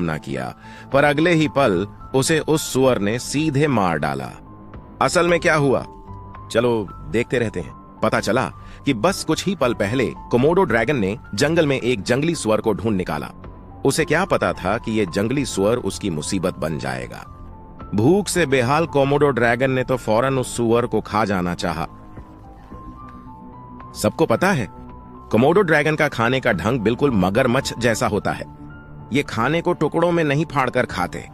न किया, पर अगले ही पल उसे उस सुअर ने सीधे मार डाला। असल में क्या हुआ, चलो देखते रहते हैं। पता चला कि बस कुछ ही पल पहले कोमोडो ड्रैगन ने जंगल में एक जंगली सुअर को ढूंढ निकाला। उसे क्या पता था कि यह जंगली सुअर उसकी मुसीबत बन जाएगा। भूख से बेहाल कोमोडो ड्रैगन ने तो फौरन उस सुअर को खा जाना चाहा। सबको पता है कोमोडो ड्रैगन का खाने का ढंग बिल्कुल मगरमच्छ जैसा होता है। ये खाने को टुकड़ों में नहीं फाड़कर खाते,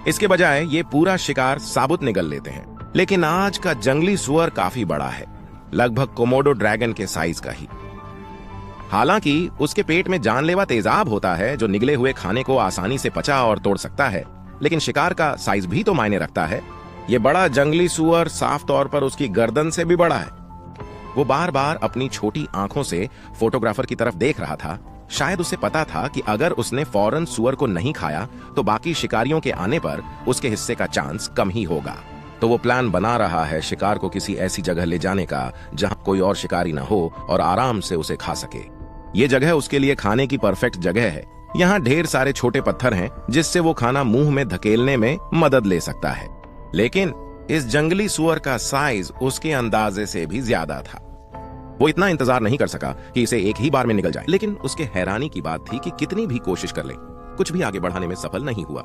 इसके बजाय ये पूरा शिकार साबुत निगल लेते हैं। लेकिन आज का जंगली सुअर काफी बड़ा है, लगभग कोमोडो ड्रैगन के साइज का ही। हालांकि उसके पेट में जानलेवा तेजाब होता है जो निगले हुए खाने को आसानी से पचा और तोड़ सकता है, लेकिन शिकार का साइज भी तो मायने रखता है। यह बड़ा जंगली सुअर साफ तौर पर उसकी गर्दन से भी बड़ा है। वो बार बार अपनी छोटी आंखों से फोटोग्राफर की तरफ देख रहा था। शायद उसे पता था कि अगर उसने फौरन सुअर को नहीं खाया तो बाकी शिकारियों के आने पर उसके हिस्से का चांस कम ही होगा। तो वो प्लान बना रहा है शिकार को किसी ऐसी जगह ले जाने का जहां कोई और शिकारी ना हो और आराम से उसे खा सके। ये जगह उसके लिए खाने की परफेक्ट जगह है। यहाँ ढेर सारे छोटे पत्थर हैं जिससे वो खाना मुंह में धकेलने में मदद ले सकता है। लेकिन इस जंगली सुअर का साइज उसके अंदाजे से भी ज्यादा था। वो इतना इंतजार नहीं कर सका कि इसे एक ही बार में निगल जाए, लेकिन उसके हैरानी की बात थी कि कितनी भी कोशिश कर ले, कुछ भी आगे बढ़ाने में सफल नहीं हुआ।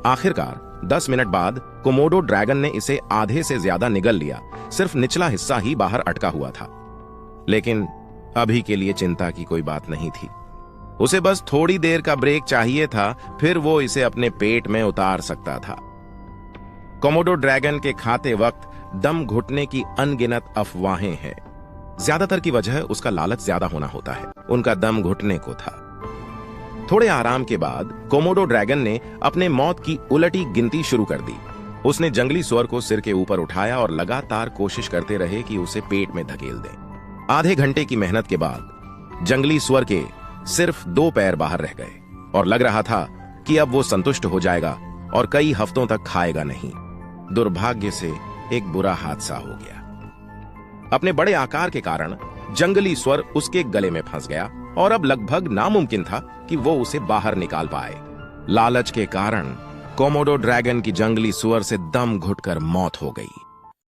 आखिरकार 10 मिनट बाद कोमोडो ड्रैगन ने इसे आधे से ज्यादा निगल लिया। सिर्फ निचला हिस्सा ही बाहर अटका हुआ था। लेकिन अभी के लिए चिंता की कोई बात नहीं थी। उसे बस थोड़ी देर का ब्रेक चाहिए था, फिर वो इसे अपने पेट में उतार सकता था। कोमोडो ड्रैगन के खाते वक्त दम घुटने की अनगिनत अफवाहें हैं। ज्यादातर की वजह उसका लालच ज्यादा होना होता है। उनका दम घुटने को था। थोड़े आराम के बाद कोमोडो ड्रैगन ने अपने मौत की उलटी गिनती शुरू कर दी। उसने जंगली सुअर को सिर के ऊपर उठाया और लगातार कोशिश करते रहे कि उसे पेट में धकेल दें। आधे घंटे की मेहनत के बाद जंगली सुअर के सिर्फ 2 पैर बाहर रह गए और लग रहा था कि अब वो संतुष्ट हो जाएगा और कई हफ्तों तक खाएगा नहीं। दुर्भाग्य से एक बुरा हादसा हो गया। अपने बड़े आकार के कारण जंगली सुअर उसके गले में फंस गया और अब लगभग नामुमकिन था कि वो उसे बाहर निकाल पाए। लालच के कारण कोमोडो ड्रैगन की जंगली सुअर से दम घुटकर मौत हो गई।